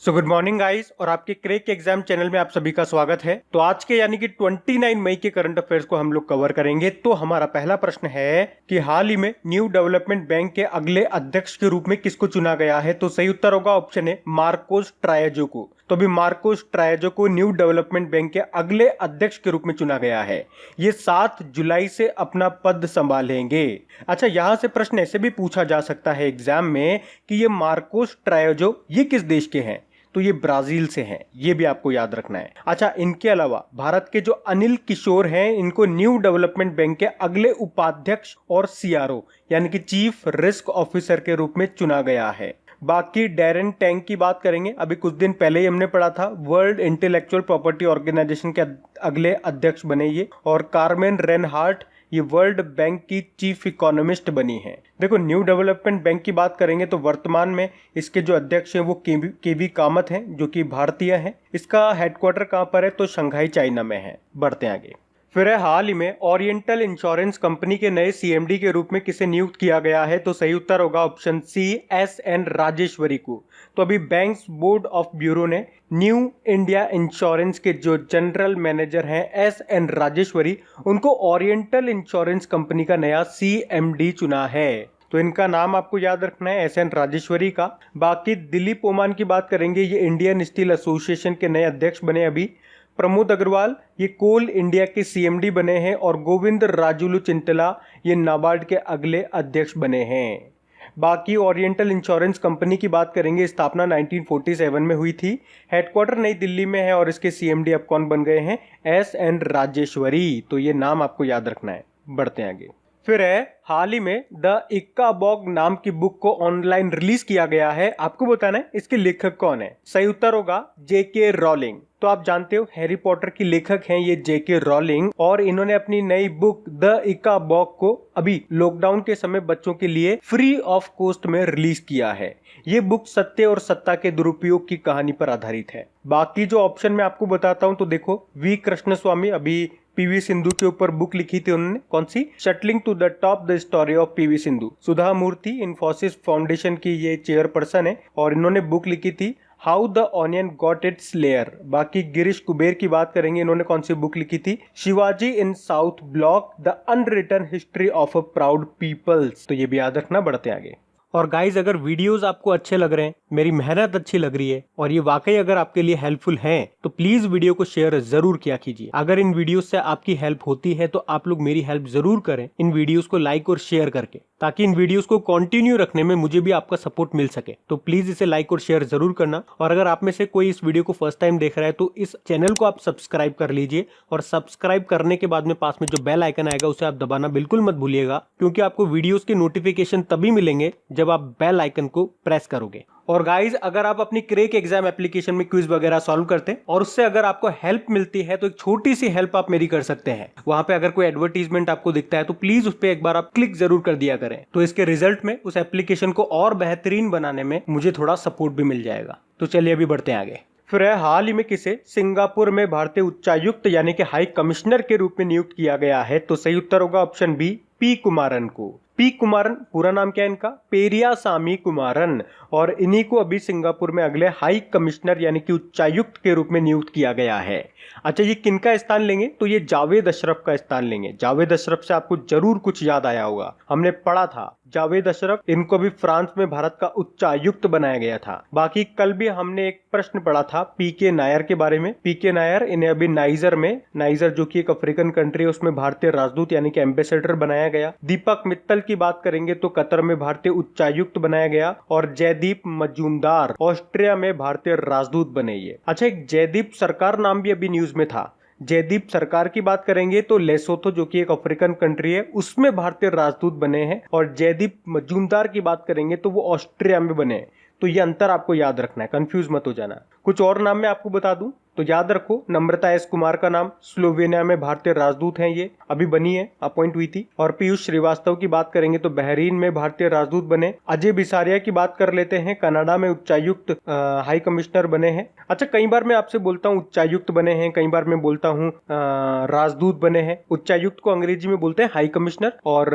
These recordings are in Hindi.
सो गुड मॉर्निंग गाइस और आपके क्रेक एग्जाम चैनल में आप सभी का स्वागत है। तो आज के यानी कि 29 मई के करंट अफेयर्स को हम लोग कवर करेंगे। तो हमारा पहला प्रश्न है कि हाल ही में न्यू डेवलपमेंट बैंक के अगले अध्यक्ष के रूप में किसको चुना गया है। तो सही उत्तर होगा ऑप्शन ए मार्कोस ट्रायजो को। तो अभी मार्कोस ट्रायजो को न्यू डेवलपमेंट बैंक के अगले अध्यक्ष के रूप में चुना गया है। ये 7 जुलाई से अपना पद संभालेंगे। अच्छा, यहां से प्रश्न ऐसे भी पूछा जा सकता है एग्जाम में कि ये मार्कोस ट्रायजो ये किस देश के हैं। तो ये ब्राजील से हैं, ये भी आपको याद रखना है। अच्छा, इनके अलावा भारत के जो अनिल किशोर हैं, इनको न्यू डेवलपमेंट बैंक के अगले उपाध्यक्ष और सीआरओ यानी कि चीफ रिस्क ऑफिसर के रूप में चुना गया है। बाकी डैरेन टैंग की बात करेंगे, अभी कुछ दिन पहले ही हमने पढ़ा था, वर्ल्ड इंटेलेक्चुअल प्रॉपर्टी ऑर्गेनाइजेशन के अगले अध्यक्ष बने ये। और कार्मेन रेनहार्ट ये वर्ल्ड बैंक की चीफ इकोनॉमिस्ट बनी है। देखो, न्यू डेवलपमेंट बैंक की बात करेंगे तो वर्तमान में इसके जो अध्यक्ष हैं वो केवी कामत हैं, जो कि भारतीय हैं। इसका हेडक्वार्टर कहां पर है? तो शंघाई चाइना में है। बढ़ते हैं आगे। फिर है हाल ही में ओरिएंटल इंश्योरेंस कंपनी के नए सीएमडी के रूप में किसे नियुक्त किया गया है। तो सही उत्तर होगा ऑप्शन सी एसएन राजेश्वरी को। तो अभी बैंक्स बोर्ड ऑफ ब्यूरो ने न्यू इंडिया इंश्योरेंस के जो जनरल मैनेजर हैं एसएन राजेश्वरी, उनको ओरिएंटल इंश्योरेंस कंपनी का नया सीएमडी चुना है। तो इनका नाम आपको याद रखना है, एसएन राजेश्वरी का। बाकी दिलीप ओमान की बात करेंगे, ये इंडियन स्टील एसोसिएशन के नए अध्यक्ष बने अभी। प्रमोद अग्रवाल ये कोल इंडिया के सीएमडी बने हैं। और गोविंद राजुलू चिंतला ये नाबार्ड के अगले अध्यक्ष बने हैं। बाकी ओरिएंटल इंश्योरेंस कंपनी की बात करेंगे, स्थापना 1947 में हुई थी। हेडक्वार्टर नई दिल्ली में है और इसके सीएमडी अब कौन बन गए हैं? एसएन राजेश्वरी। तो ये नाम आपको याद रखना है। बढ़ते हैं आगे। फिर है हाल ही में द इक्का बॉग नाम की बुक को ऑनलाइन रिलीज किया गया है। आपको बताना है इसके लेखक कौन है। सही उत्तर होगा जेके रॉलिंग। तो आप जानते हो हैरी पॉटर की लेखक हैं ये जेके रॉलिंग, और इन्होंने अपनी नई बुक द इक्का बॉग को अभी लॉकडाउन के समय बच्चों के लिए फ्री ऑफ कॉस्ट में रिलीज किया है। ये बुक सत्य और सत्ता के दुरुपयोग की कहानी पर आधारित है। बाकी जो ऑप्शन मैं आपको बताता हूं, तो देखो, वी कृष्ण स्वामी अभी पीवी सिंधु के ऊपर बुक लिखी थी उन्होंने, कौन सी? Shuttling to the top the story of PV Sindhu. Sudha Murthy Infosys foundation की ये चेयरपर्सन है और इन्होंने बुक लिखी थी how the onion got its layer. बाकी गिरीश कुबेर की बात करेंगे, इन्होंने कौन सी बुक लिखी थी? Shivaji in South Block the unwritten history of a proud peoples. तो ये भी याद रखना। बढ़ते आगे। और गाइज, अगर वीडियोस आपको अच्छे लग रहे हैं, मेरी मेहनत अच्छी लग रही है और ये वाकई अगर आपके लिए हेल्पफुल है, तो प्लीज वीडियो को शेयर जरूर किया कीजिए। अगर इन वीडियोस से आपकी हेल्प होती है तो आप लोग मेरी हेल्प जरूर करें इन वीडियोस को लाइक और शेयर करके, ताकि इन वीडियोस को कंटिन्यू रखने में मुझे भी आपका सपोर्ट मिल सके। तो प्लीज इसे लाइक और शेयर जरूर करना। और अगर आप में से कोई इस वीडियो को फर्स्ट टाइम देख रहा है तो इस चैनल को आप सब्सक्राइब कर लीजिए, और सब्सक्राइब करने के बाद में पास में जो बेल आइकन आएगा उसे आप दबाना बिल्कुल मत भूलिएगा, क्योंकि आपको वीडियोस के नोटिफिकेशन तभी मिलेंगे जब आप बेल आइकन को प्रेस करोगे। और गाइज, अगर आप अपनी क्रेक एग्जाम एप्लीकेशन में क्विज वगैरह सॉल्व करते हैं और उससे अगर आपको हेल्प मिलती है, तो एक छोटी सी हेल्प आप मेरी कर सकते हैं। वहां पे अगर कोई एडवर्टीजमेंट आपको दिखता है तो प्लीज उस पर एक बार आप क्लिक जरूर कर दिया करें। तो इसके रिजल्ट में उस एप्लीकेशन को और बेहतरीन बनाने में मुझे थोड़ा सपोर्ट भी मिल जाएगा। तो चलिए अभी बढ़ते हैं आगे। फिर है हाल ही में किसे सिंगापुर में भारतीय उच्चायुक्त यानी कि हाई कमिश्नर के रूप में नियुक्त किया गया है। तो सही उत्तर होगा ऑप्शन बी पी कुमारन को। पी कुमारन पूरा नाम क्या है इनका? पेरियासामी कुमारन। और इन्हीं को अभी सिंगापुर में अगले हाई कमिश्नर यानी कि उच्चायुक्त के रूप में नियुक्त किया गया है। अच्छा, ये किनका स्थान लेंगे? तो ये जावेद अशरफ का स्थान लेंगे। जावेद अशरफ से आपको जरूर कुछ याद आया होगा, हमने पढ़ा था जावेद अशरफ, इनको भी फ्रांस में भारत का उच्चायुक्त बनाया गया था। बाकी कल भी हमने एक प्रश्न पढ़ा था पीके नायर के बारे में। पीके नायर, इन्हें अभी नाइजर जो कि एक अफ्रीकन कंट्री है, उसमें भारतीय राजदूत यानी कि एम्बेसडर बनाया गया। दीपक मित्तल की बात करेंगे तो कतर में भारतीय उच्चायुक्त बनाया गया। और जयदीप मजूमदार ऑस्ट्रिया में भारतीय राजदूत बने ये। अच्छा, एक जयदीप सरकार नाम भी अभी न्यूज में था। जयदीप सरकार की बात करेंगे तो लेसोथो जो कि एक अफ्रीकन कंट्री है, उसमें भारतीय राजदूत बने हैं। और जयदीप मजूमदार की बात करेंगे तो वो ऑस्ट्रिया में बने हैं। तो ये अंतर आपको याद रखना है, कंफ्यूज मत हो जाना। कुछ और नाम मैं आपको बता दूं तो याद रखो, नम्रता एस कुमार का नाम, स्लोवेनिया में भारतीय राजदूत हैं, ये अभी बनी है, अपॉइंट हुई थी। और पीयूष श्रीवास्तव की बात करेंगे तो बहरीन में भारतीय राजदूत बने। अजय बिसारिया की बात कर लेते हैं, कनाडा में उच्चायुक्त हाई कमिश्नर बने हैं। अच्छा, कई बार मैं आपसे बोलता हूँ उच्चायुक्त बने हैं, कई बार मैं बोलता हूँ राजदूत बने हैं। उच्चायुक्त को अंग्रेजी में बोलते हैं हाई कमिश्नर और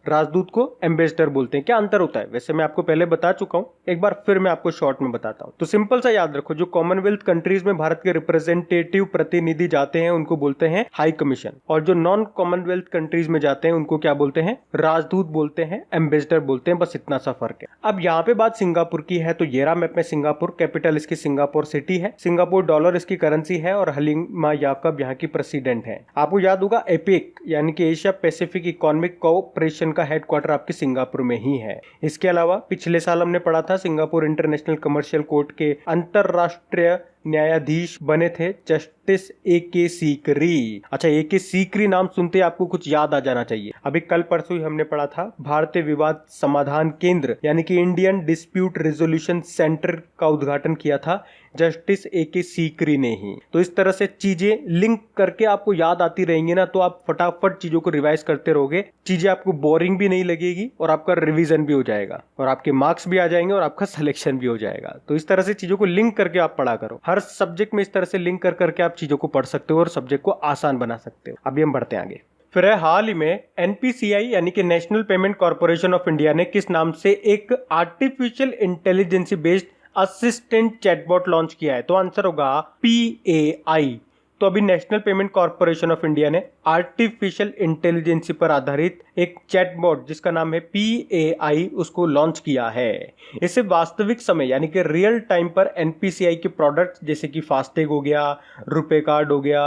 राजदूत को एम्बेसडर बोलते हैं। क्या अंतर होता है वैसे मैं आपको पहले बता चुका हूँ, एक बार फिर मैं आपको शॉर्ट में बताता हूँ। तो सिंपल सा याद रखो, जो कॉमनवेल्थ कंट्रीज में भारत के रिप्रेजेंटेटिव प्रतिनिधि जाते हैं उनको बोलते हैं हाई कमीशन, और जो नॉन कॉमनवेल्थ कंट्रीज में जाते हैं उनको क्या बोलते हैं, राजदूत बोलते हैं, एम्बेसडर बोलते हैं। बस इतना सा फर्क है। अब यहाँ पे बात सिंगापुर की है, तो ये रहा मैप में सिंगापुर, कैपिटल इसकी सिंगापुर सिटी है, सिंगापुर डॉलर इसकी करेंसी है और हलीमा याकब यहाँ की प्रेसिडेंट है। आपको याद होगा एपिक यानी कि एशिया पैसिफिक इकोनॉमिक कोऑपरेशन का हेडक्वार्टर आपके सिंगापुर में ही है। इसके अलावा पिछले साल हमने पढ़ा था सिंगापुर इंटरनेशनल कमर्शियल कोर्ट के अंतरराष्ट्रीय न्यायाधीश बने थे जस्टिस A.K. सीकरी। अच्छा, A.K. सीकरी नाम सुनते आपको कुछ याद आ जाना चाहिए। अभी कल परसों ही हमने पढ़ा था भारतीय विवाद समाधान केंद्र यानी कि इंडियन डिस्प्यूट रेजोल्यूशन सेंटर का उद्घाटन किया था जस्टिस A.K. सीकरी ने ही। तो इस तरह से चीजें लिंक करके आपको याद आती रहेंगी ना, तो आप फटाफट चीजों को रिवाइज करते रहोगे, चीजें आपको बोरिंग भी नहीं लगेगी और आपका रिवीजन भी हो जाएगा और आपके मार्क्स भी आ जाएंगे और आपका सिलेक्शन भी हो जाएगा। तो इस तरह से चीजों को लिंक करके आप पढ़ा करो। हर सब्जेक्ट में इस तरह से लिंक कर करके आप चीजों को पढ़ सकते हो और सब्जेक्ट को आसान बना सकते हो। अभी हम बढ़ते हैं आगे। फिर है, हाल ही में NPCI यानी कि national payment corporation of India ने किस नाम से एक artificial intelligence based assistant chatbot launch किया है? तो आंसर होगा PAI। तो अभी national payment corporation of India ने आर्टिफिशियल इंटेलिजेंस पर आधारित एक चैटबॉट जिसका नाम है PAI उसको लॉन्च किया है। इसे वास्तविक समय यानी कि रियल टाइम पर NPCI के प्रोडक्ट जैसे कि फास्टैग हो गया, रुपे कार्ड हो गया,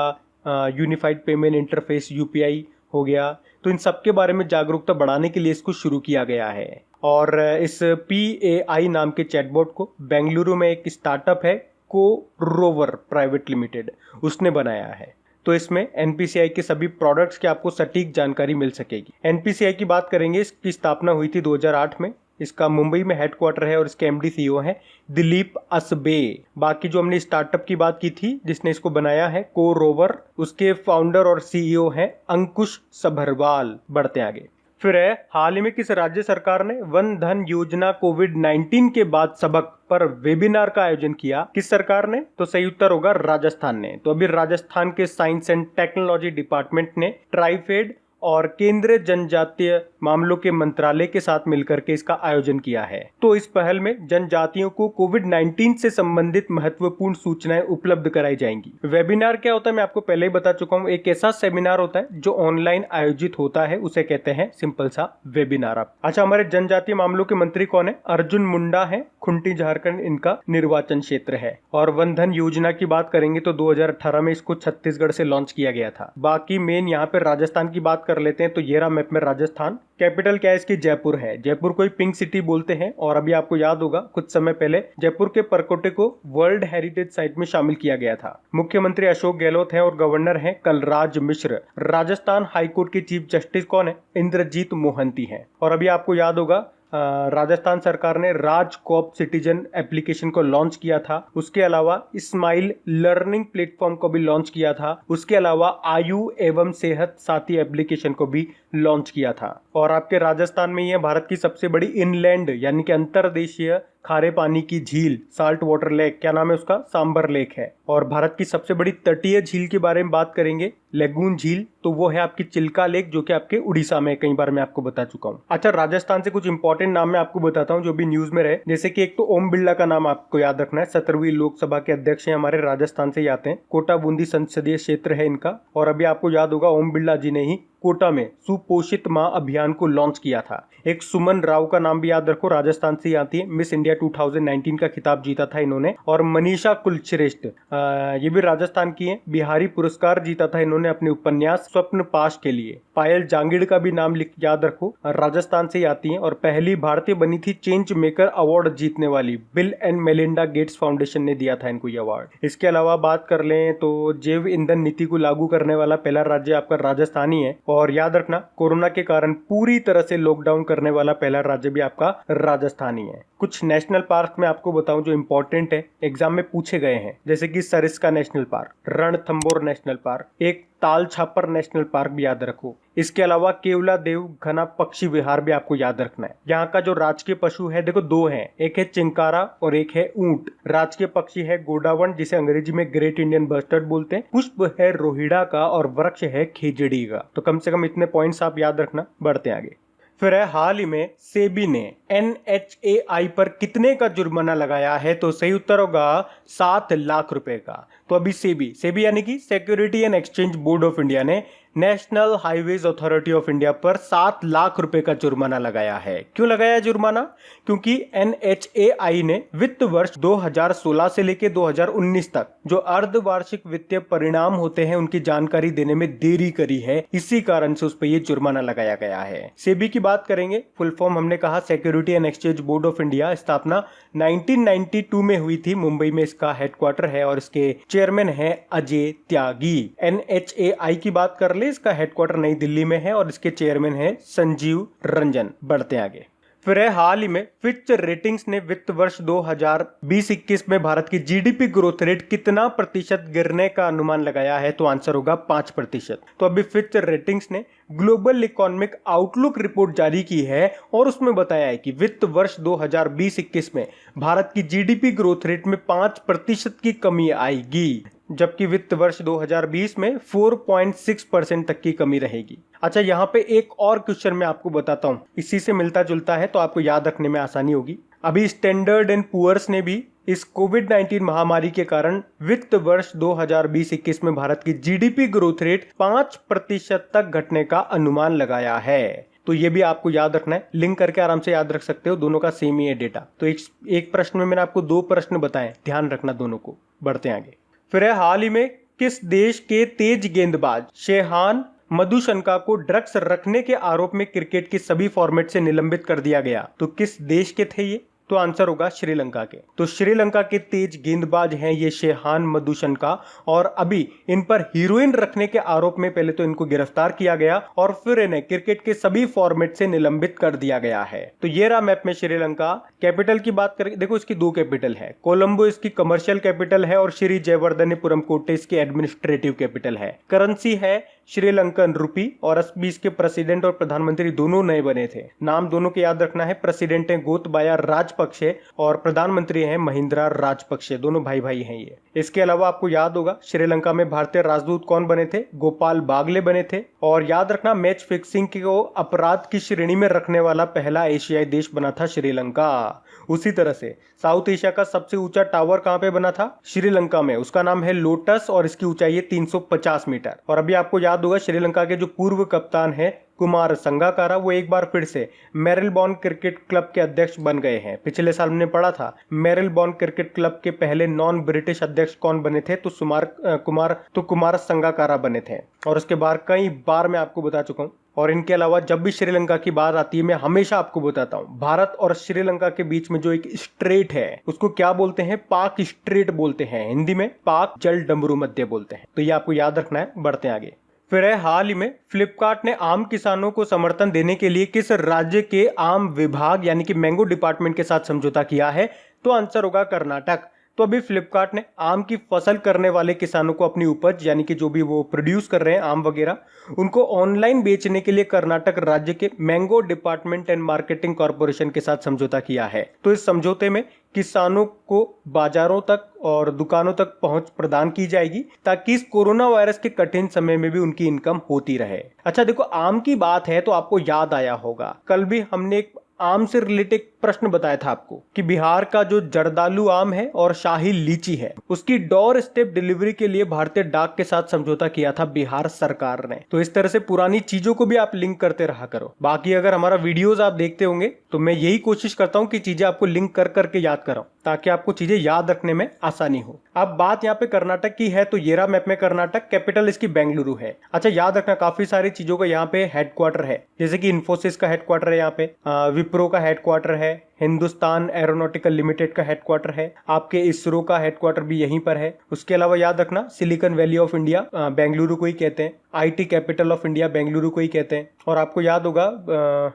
यूनिफाइड पेमेंट इंटरफेस UPI हो गया, तो इन सब के बारे में जागरूकता बढ़ाने के लिए इसको शुरू किया गया है। और इस PAI नाम के चैटबॉट को बेंगलुरु में एक स्टार्टअप है कोरोवर प्राइवेट लिमिटेड, उसने बनाया है। तो इसमें NPCI के सभी प्रोडक्ट्स की आपको सटीक जानकारी मिल सकेगी। NPCI की बात करेंगे, इसकी स्थापना हुई थी 2008 में। इसका मुंबई में हेडक्वार्टर है और इसके MD CEO हैं दिलीप असबे। बाकी जो हमने स्टार्टअप की बात की थी जिसने इसको बनाया है कोरोवर, उसके फाउंडर और CEO हैं अंकुश सभरवाल। बढ़ते आगे। फिर है, हाल ही में किस राज्य सरकार ने वन धन योजना कोविड-19 के बाद सबक पर वेबिनार का आयोजन किया? किस सरकार ने? तो सही उत्तर होगा राजस्थान ने। तो अभी राजस्थान के साइंस एंड टेक्नोलॉजी डिपार्टमेंट ने ट्राइफेड और केंद्रीय जनजातीय मामलों के मंत्रालय के साथ मिलकर के इसका आयोजन किया है। तो इस पहल में जनजातियों को कोविड-19 से संबंधित महत्वपूर्ण सूचनाएं उपलब्ध कराई जाएंगी। वेबिनार क्या होता है मैं आपको पहले ही बता चुका हूं, एक ऐसा सेमिनार होता है जो ऑनलाइन आयोजित होता है, उसे कहते हैं सिंपल सा वेबिनार। अच्छा, हमारे जनजातीय मामलों के मंत्री कौन है? अर्जुन मुंडा है, खुंटी झारखंड इनका निर्वाचन क्षेत्र है। और वन धन योजना की बात करेंगे तो 2018 में इसको छत्तीसगढ़ से लॉन्च किया गया था। बाकी मेन यहाँ पे राजस्थान की बात कर लेते हैं, तो ये रहा मैप में राजस्थान। कैपिटल क्या है इसकी? जयपुर है। जयपुर को ही पिंक सिटी बोलते हैं। और अभी आपको याद होगा कुछ समय पहले जयपुर के परकोटे को वर्ल्ड हेरिटेज साइट में शामिल किया गया था। मुख्यमंत्री अशोक गहलोत हैं और गवर्नर हैं कलराज मिश्र। राजस्थान हाईकोर्ट के चीफ जस्टिस कौन है? इंद्रजीत मोहंती हैं। और अभी आपको याद होगा राजस्थान सरकार ने राजकॉप सिटीजन एप्लीकेशन को लॉन्च किया था। उसके अलावा स्माइल लर्निंग प्लेटफॉर्म को भी लॉन्च किया था। उसके अलावा आयु एवं सेहत साथी एप्लीकेशन को भी लॉन्च किया था। और आपके राजस्थान में ये भारत की सबसे बड़ी इनलैंड यानी कि अंतर्देशीय खारे पानी की झील साल्ट वाटर लेक, क्या नाम है उसका? सांबर लेक है। और भारत की सबसे बड़ी तटीय झील के बारे में बात करेंगे, लेगून झील, तो वो है आपकी चिल्का लेक जो कि आपके उड़ीसा में, कई बार मैं आपको बता चुका हूँ। अच्छा, राजस्थान से कुछ इंपॉर्टेंट नाम मैं आपको बताता हूँ जो भी न्यूज में रहे। जैसे कि एक तो ओम बिरला का नाम आपको याद रखना है, 17वीं लोकसभा के अध्यक्ष हैं, हमारे राजस्थान से ही आते हैं। कोटा बूंदी संसदीय क्षेत्र है इनका। और अभी आपको याद होगा ओम बिरला जी ने ही कोटा में सुपोषित मां अभियान को लॉन्च किया था। एक सुमन राव का नाम भी याद रखो, राजस्थान से ही आती है, मिस इंडिया 2019 का खिताब जीता था इन्होंने। और मनीषा कुलश्रेष्ठ ये भी राजस्थान की है, बिहारी पुरस्कार जीता था इन्होंने अपने उपन्यास स्वप्न पाश के लिए। पायल जांगिड़ का भी नाम याद रखो, राजस्थान से ही आती है और पहली भारतीय बनी थी चेंज मेकर अवार्ड जीतने वाली। Bill and Melinda Gates foundation ने दिया था इनको ये अवार्ड। इसके अलावा बात कर लें तो जैव ईंधन नीति को लागू करने वाला पहला राज्य आपका राजस्थान ही है। और याद रखना, कोरोना के कारण पूरी तरह से लॉकडाउन करने वाला पहला राज्य भी आपका राजस्थान ही है। कुछ नेशनल पार्क में आपको बताऊं जो इंपॉर्टेंट है, एग्जाम में पूछे गए हैं, जैसे कि Sariska national park, Ranthambore national park, एक ताल छापर नेशनल पार्क भी याद रखो। इसके अलावा केवला देव घना पक्षी विहार भी आपको याद रखना है। यहाँ का जो राजकीय पशु है, देखो दो हैं, एक है चिंकारा और एक है ऊंट। राजकीय पक्षी है गोडावण, जिसे अंग्रेजी में ग्रेट इंडियन बस्टर्ड बोलते हैं। पुष्प है रोहिड़ा का और वृक्ष है खेजड़ी का। तो कम से कम इतने पॉइंट्स आप याद रखना। बढ़ते आगे। फिर है, हाल ही में सेबी ने NHAI पर कितने का जुर्माना लगाया है? तो सही उत्तर होगा 7 लाख रुपए का। तो अभी सेबी यानी कि security and exchange board of India ने national highways authority of India पर 7 लाख रुपए का जुर्माना लगाया है। क्यों लगाया जुर्माना? क्योंकि NHAI ने वित्त वर्ष 2016 से लेकर 2019 तक जो अर्धवार्षिक वित्तीय परिणाम होते हैं उनकी जानकारी देने में देरी करी है। इसी कारण से उस पर यह जुर्माना लगाया गया है। सेबी की बात करेंगे, फुल फॉर्म हमने कहा security and exchange board of India. स्थापना 1992 में हुई थी। मुंबई में इसका हेडक्वार्टर है और इसके चेयरमैन है अजय त्यागी। NHAI की बात कर ले, इसका हेडक्वार्टर नई दिल्ली में है और इसके चेयरमैन है संजीव रंजन। बढ़ते आगे। फिर है, हाल ही में फिच रेटिंग्स ने वित्त वर्ष 2020-21 में भारत की जीडीपी ग्रोथ रेट कितना प्रतिशत गिरने का अनुमान लगाया है? तो आंसर होगा 5%। तो अभी फिच रेटिंग्स ने ग्लोबल इकोनॉमिक आउटलुक रिपोर्ट जारी की है और उसमें बताया है कि वित्त वर्ष 2020-21 में भारत की जीडीपी ग्रोथ रेट में 5% की कमी आएगी, जबकि वित्त वर्ष 2020 में 4.6% तक की कमी रहेगी। अच्छा, यहाँ पे एक और क्वेश्चन मैं आपको बताता हूँ, इसी से मिलता जुलता है तो आपको याद रखने में आसानी होगी। अभी स्टैंडर्ड एंड पुअर्स ने भी इस कोविड-19 महामारी के कारण वित्त वर्ष 2020-21 में भारत की जीडीपी ग्रोथ रेट 5% तक घटने का अनुमान लगाया है। तो ये भी आपको याद रखना है, लिंक करके आराम से याद रख सकते हो, दोनों का सेम ही है डेटा। तो एक प्रश्न में मैंने आपको 2 प्रश्न बताए, ध्यान रखना दोनों को। बढ़ते आगे। फिर है, हाल ही में किस देश के तेज गेंदबाज शेहान मधुशंका को ड्रग्स रखने के आरोप में क्रिकेट के सभी फॉर्मेट से निलंबित कर दिया गया? तो किस देश के थे ये? तो आंसर होगा श्रीलंका के। तो श्रीलंका के तेज गेंदबाज हैं ये शेहान मधुशंका, और अभी इन पर हीरोइन रखने के आरोप में पहले तो इनको गिरफ्तार किया गया और फिर इन्हें क्रिकेट के सभी फॉर्मेट से निलंबित कर दिया गया है। तो ये रहा मैप में श्रीलंका। कैपिटल की बात करें, देखो इसकी 2 कैपिटल है। कोलंबो इसकी कमर्शियल कैपिटल है और श्री जयवर्धनेपुरम कोटे इसकी एडमिनिस्ट्रेटिव कैपिटल है। करेंसी है श्रीलंकन रुपी और अभी इसके प्रेसिडेंट और प्रधानमंत्री दोनों नए बने थे। नाम दोनों के याद रखना है, प्रेसिडेंट है गोतबाया राजपक्षे और प्रधानमंत्री हैं महिंद्रा राजपक्षे, दोनों भाई भाई हैं ये। इसके अलावा आपको याद होगा श्रीलंका में भारतीय राजदूत कौन बने थे? गोपाल बागले बने थे। और याद रखना, मैच फिक्सिंग को अपराध की श्रेणी में रखने वाला पहला एशियाई देश बना था श्रीलंका। उसी तरह से साउथ एशिया का सबसे ऊंचा टावर कहां पे बना था? श्रीलंका में। उसका नाम है लोटस और इसकी ऊंचाई है 350 मीटर। और अभी आपको याद होगा श्रीलंका के जो पूर्व कप्तान है कुमार संगाकारा, वो एक बार फिर से मेरिलबॉर्न क्रिकेट क्लब के अध्यक्ष बन गए हैं। पिछले साल हमने पढ़ा था मेरिलबॉर्न क्रिकेट क्लब के पहले नॉन ब्रिटिश अध्यक्ष कौन बने थे? तो कुमार संगाकारा बने थे। और उसके बाद कई बार मैं आपको बता चुका हूं। और इनके अलावा जब भी श्रीलंका की बात आती है मैं हमेशा आपको बताता हूं, भारत और श्रीलंका के बीच में जो एक स्ट्रेट है उसको क्या बोलते हैं? पाक स्ट्रेट बोलते हैं। हिंदी में पाक जल डमरू मध्य बोलते हैं। तो ये आपको याद रखना है। बढ़ते आगे। फिर है, हाल ही में फ्लिपकार्ट ने आम किसानों को समर्थन देने के लिए किस राज्य के आम विभाग यानी कि मैंगो डिपार्टमेंट के साथ समझौता किया है? तो आंसर होगा कर्नाटक। तो अभी फ्लिपकार्ट ने आम की फसल करने वाले किसानों को अपनी उपज यानी कि जो भी वो प्रोड्यूस कर रहे हैं आम वगैरह, उनको ऑनलाइन बेचने के लिए कर्नाटक राज्य के mango department and marketing corporation के साथ समझौता किया है। तो इस समझौते में किसानों को बाजारों तक और दुकानों तक पहुंच प्रदान की जाएगी ताकि इस कोरोना वायरस के कठिन समय में भी उनकी इनकम होती रहे। अच्छा देखो, आम की बात है तो आपको याद आया होगा कल भी हमने एक आम से रिलेटेड प्रश्न बताया था आपको कि बिहार का जो जर्दालू आम है और शाही लीची है उसकी डोर स्टेप डिलीवरी के लिए भारतीय डाक के साथ समझौता किया था बिहार सरकार ने। तो इस तरह से पुरानी चीजों को भी आप लिंक करते रहा करो। बाकी अगर हमारा वीडियोस आप देखते होंगे तो मैं यही कोशिश करता हूं कि चीजें आपको लिंक कर करके याद कराऊं ताकि आपको चीजें याद रखने में आसानी हो। अब बात यहाँ पे कर्नाटक की है तो ये रहा मैप में कर्नाटक, कैपिटल इसकी बेंगलुरु है। अच्छा याद रखना, काफी सारी चीजों का यहाँ पे हेडक्वार्टर है, जैसे कि इन्फोसिस का हेडक्वार्टर है, यहाँ पे विप्रो का हेडक्वार्टर है, हिंदुस्तान एरोनॉटिकल लिमिटेड का हेडक्वार्टर है, आपके इसरो का हेडक्वार्टर भी यहीं पर है। उसके अलावा याद रखना silicon valley of India Bengaluru को ही कहते हैं, IT capital of India Bengaluru को ही कहते हैं। और आपको याद होगा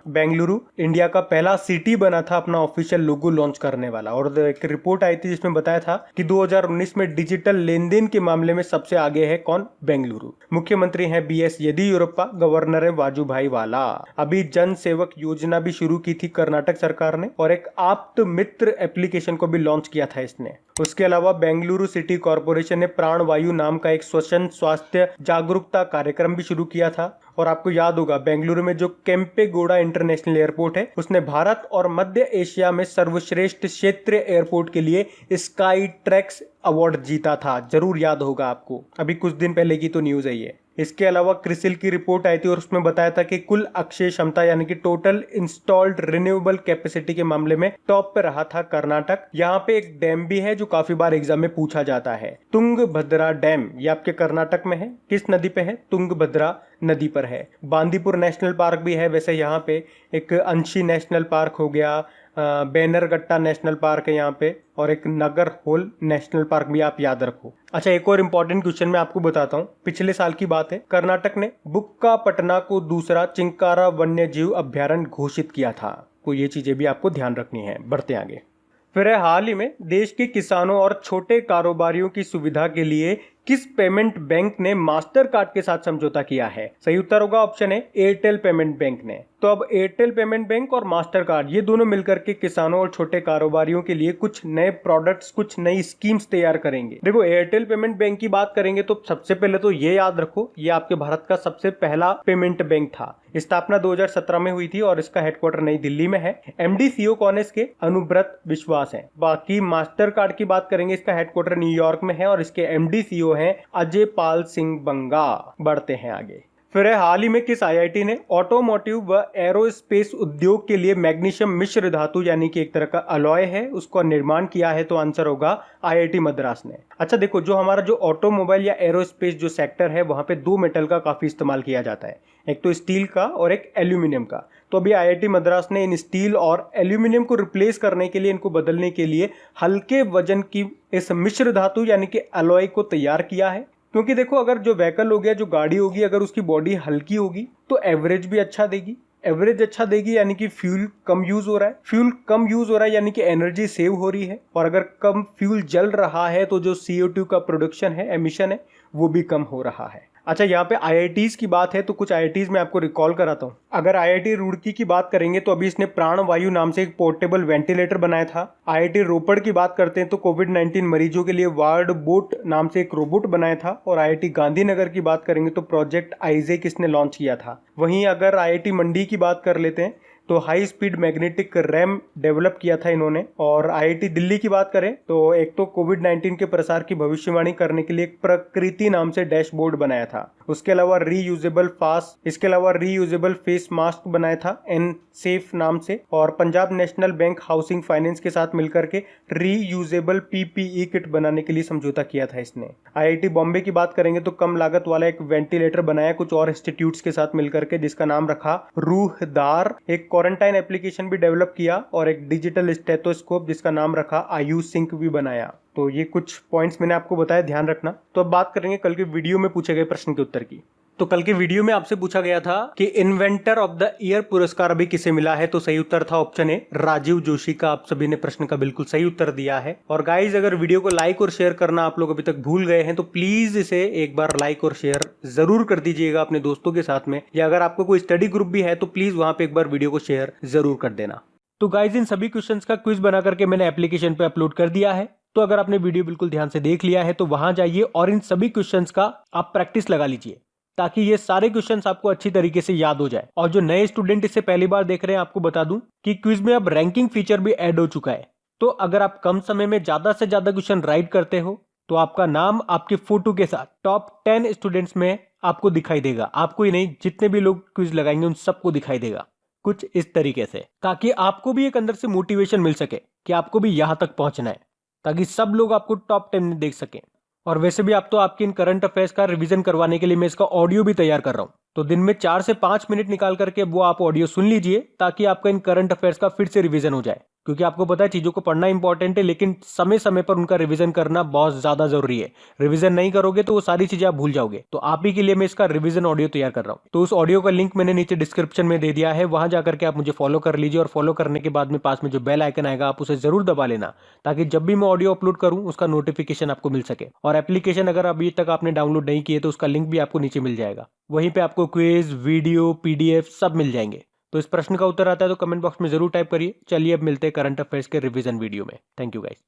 बेंगलुरु इंडिया का पहला सिटी बना था अपना ऑफिशियल लोगो लॉन्च करने वाला। और एक रिपोर्ट आई थी जिसमें बताया था कि 2019 में डिजिटल लेन देन के मामले में सबसे आगे है कौन? बेंगलुरु। मुख्यमंत्री हैं बीएस येदियुरप्पा, गवर्नर है वाजुभाई वाला। अभी जन सेवक योजना भी शुरू की थी कर्नाटक सरकार ने और एक आप्त मित्र एप्लीकेशन को भी लॉन्च किया था इसने। उसके अलावा बेंगलुरु सिटी कॉर्पोरेशन ने प्राणवायु नाम का एक स्वच्छंद स्वास्थ्य जागरूकता कार्यक्रम भी शुरू किया था। और आपको याद होगा बेंगलुरु में जो केम्पेगौड़ा इंटरनेशनल एयरपोर्ट है उसने भारत और मध्य एशिया में सर्वश्रेष्ठ क्षेत्रीय एयरपोर्ट के लिए स्काई ट्रैक्स अवार्ड जीता था। जरूर याद होगा आपको, अभी कुछ दिन पहले की तो न्यूज है ये। इसके अलावा क्रिसिल की रिपोर्ट आई थी और उसमें बताया था कि कुल अक्षय क्षमता यानी कि टोटल इंस्टॉल्ड रिन्यूएबल कैपेसिटी के मामले में टॉप पे रहा था कर्नाटक। यहाँ पे एक डैम भी है जो काफी बार एग्जाम में पूछा जाता है, तुंगभद्रा डैम। ये आपके कर्नाटक में है, किस नदी पे है? तुंगभद्रा नदी पर है। बांदीपुर नेशनल पार्क भी है वैसे यहाँ पे, एक अंशी नेशनल पार्क हो गया, बैनरगट्टा नेशनल पार्क है यहाँ पे, और एक नगर होल नेशनल पार्क भी आप याद रखो। अच्छा, एक और इंपॉर्टेंट क्वेश्चन मैं आपको बताता हूँ। पिछले साल की बात है, कर्नाटक ने बुक्कापटना को दूसरा चिंकारा वन्य जीव अभ्यारण्य घोषित किया था। तो ये चीजें भी आपको ध्यान रखनी है। बढ़ते आगे। फिर हाल ही में देश के किसानों और छोटे कारोबारियों की सुविधा के लिए किस पेमेंट बैंक ने मास्टर कार्ड के साथ समझौता किया है? सही उत्तर होगा ऑप्शन है एयरटेल पेमेंट बैंक ने। तो अब एयरटेल पेमेंट बैंक और मास्टर कार्ड ये दोनों मिलकर के किसानों और छोटे कारोबारियों के लिए कुछ नए प्रोडक्ट्स, कुछ नई स्कीम्स तैयार करेंगे। देखो, एयरटेल पेमेंट बैंक की बात करेंगे तो सबसे पहले तो ये याद रखो, ये आपके भारत का सबसे पहला पेमेंट बैंक था। स्थापना 2017 में हुई थी और इसका हेडक्वार्टर नई दिल्ली में है। एमडी सीईओ कौन है इसके? अनुव्रत विश्वास है। बाकी मास्टर कार्ड की बात करेंगे, इसका हेडक्वार्टर न्यूयॉर्क में है और इसके एमडी सीईओ हैं अजय पाल सिंह बंगा। बढ़ते हैं आगे। फिर हाल ही में किस आईआईटी ने ऑटोमोटिव व एरोस्पेस उद्योग के लिए मैग्नीशियम मिश्र धातु यानी कि एक तरह का अलॉय है उसको निर्माण किया है? तो आंसर होगा आईआईटी मद्रास ने। अच्छा देखो, जो हमारा जो ऑटोमोबाइल या एरोस्पेस जो सेक्टर है वहां पे दो मेटल का काफी इस्तेमाल किया जाता है, एक तो स्टील का और एक एल्यूमिनियम का। तो अभी आईआईटी मद्रास ने इन स्टील और एल्यूमिनियम को रिप्लेस करने के लिए, इनको बदलने के लिए हल्के वजन की इस मिश्र धातु यानी कि अलॉय को तैयार किया है। क्योंकि देखो, अगर जो व्हीकल हो गया, जो गाड़ी होगी, अगर उसकी बॉडी हल्की होगी तो एवरेज भी अच्छा देगी। एवरेज अच्छा देगी यानी कि फ्यूल कम यूज हो रहा है, फ्यूल कम यूज हो रहा है यानी कि एनर्जी सेव हो रही है, और अगर कम फ्यूल जल रहा है तो जो CO2 का प्रोडक्शन है, एमिशन है, वो भी कम हो रहा है। अच्छा, यहाँ पे आईआईटीज की बात है तो कुछ आईआईटीज में आपको रिकॉल कराता हूँ। अगर आईआईटी रुड़की की बात करेंगे तो अभी इसने प्राणवायु नाम से एक पोर्टेबल वेंटिलेटर बनाया था। आईआईटी रोपड़ की बात करते हैं तो कोविड-19 मरीजों के लिए वार्ड बोट नाम से एक रोबोट बनाया था। और आईआईटी गांधीनगर की बात करेंगे तो प्रोजेक्ट आइजेक इसने लॉन्च किया था। वहीं अगर आईआईटी मंडी की बात कर लेते हैं तो high speed magnetic RAM develop किया था इन्होंने। और आईआईटी दिल्ली की बात करें तो एक तो कोविड-19 के प्रसार की भविष्यवाणी करने के लिए एक प्रकृति नाम से डैशबोर्ड बनाया था। उसके अलावा रीयूजेबल फेस मास्क बनाया था एन सेफ नाम से। और Punjab national bank housing finance के साथ मिलकर के रीयूजेबल पीपीई किट बनाने के लिए समझौता किया था इसने। आईआईटी बॉम्बे की बात करेंगे तो कम लागत वाला एक वेंटिलेटर बनाया कुछ और इंस्टीट्यूट्स के साथ मिलकर के, जिसका नाम रखा रूहदार। एक क्वारंटाइन एप्लीकेशन भी डेवलप किया और एक डिजिटल स्टेथोस्कोप जिसका नाम रखा आयुष सिंक भी बनाया। तो ये कुछ पॉइंट्स मैंने आपको बताया, ध्यान रखना। तो अब बात करेंगे कल के वीडियो में पूछे गए प्रश्न के उत्तर की। तो कल के वीडियो में आपसे पूछा गया था कि इन्वेंटर ऑफ द ईयर पुरस्कार अभी किसे मिला है? तो सही उत्तर था ऑप्शन ए, राजीव जोशी का। आप सभी ने प्रश्न का बिल्कुल सही उत्तर दिया है। और गाइज, अगर वीडियो को लाइक और शेयर करना आप लोग अभी तक भूल गए हैं तो प्लीज इसे एक बार लाइक और शेयर जरूर कर दीजिएगा अपने दोस्तों के साथ में, या अगर आपको कोई स्टडी ग्रुप भी है तो प्लीज वहां पे एक बार वीडियो को शेयर जरूर कर देना। तो गाइज, इन सभी क्वेश्चंस का क्विज बना करके मैंने एप्लीकेशन पे अपलोड कर दिया है। तो अगर आपने वीडियो बिल्कुल ध्यान से देख लिया है तो वहां जाइए और इन सभी क्वेश्चंस का आप प्रैक्टिस लगा लीजिए, ताकि ये सारे क्वेश्चंस आपको अच्छी तरीके से याद हो जाए। और जो नए स्टूडेंट इसे पहली बार देख रहे हैं, आपको बता दूं कि क्विज में अब रैंकिंग फीचर भी ऐड हो चुका है। तो अगर आप कम समय में ज्यादा से ज्यादा क्वेश्चन राइट करते हो तो आपका नाम आपके फोटो के साथ टॉप 10 स्टूडेंट्स में आपको दिखाई देगा। आपको ही नहीं, जितने भी लोग क्विज लगाएंगे उन सबको दिखाई देगा कुछ इस तरीके से, ताकि आपको भी एक अंदर से मोटिवेशन मिल सके कि आपको भी यहां तक पहुंचना है, ताकि सब लोग आपको टॉप 10 में देख सकें। और वैसे भी आप तो आपकी इन करंट अफेयर्स का रिवीजन करवाने के लिए मैं इसका ऑडियो भी तैयार कर रहा हूं। तो दिन में 4 से 5 मिनट निकाल करके वो आप ऑडियो सुन लीजिए, ताकि आपका इन करंट अफेयर्स का फिर से रिवीजन हो जाए। क्योंकि आपको पता है चीजों को पढ़ना इंपॉर्टेंट है, लेकिन समय समय पर उनका रिवीजन करना बहुत ज्यादा जरूरी है। रिवीजन नहीं करोगे तो वो सारी चीजें आप भूल जाओगे। तो आप ही के लिए मैं इसका रिवीजन ऑडियो तैयार कर रहा हूँ। तो उस ऑडियो का लिंक मैंने नीचे डिस्क्रिप्शन में दे दिया है, वहां जाकर के आप मुझे फॉलो कर लीजिए। और फॉलो करने के बाद में पास में जो बेल आइकन आएगा आप उसे जरूर दबा लेना, ताकि जब भी मैं ऑडियो अपलोड करूं उसका नोटिफिकेशन आपको मिल सके। और एप्लीकेशन अगर अभी तक आपने डाउनलोड नहीं किए तो उसका लिंक भी आपको नीचे मिल जाएगा। वहीं पे आपको क्विज, वीडियो, पीडीएफ सब मिल जाएंगे। तो इस प्रश्न का उत्तर आता है तो कमेंट बॉक्स में जरूर टाइप करिए। चलिए अब मिलते हैं करंट अफेयर्स के रिवीजन वीडियो में। Thank you guys.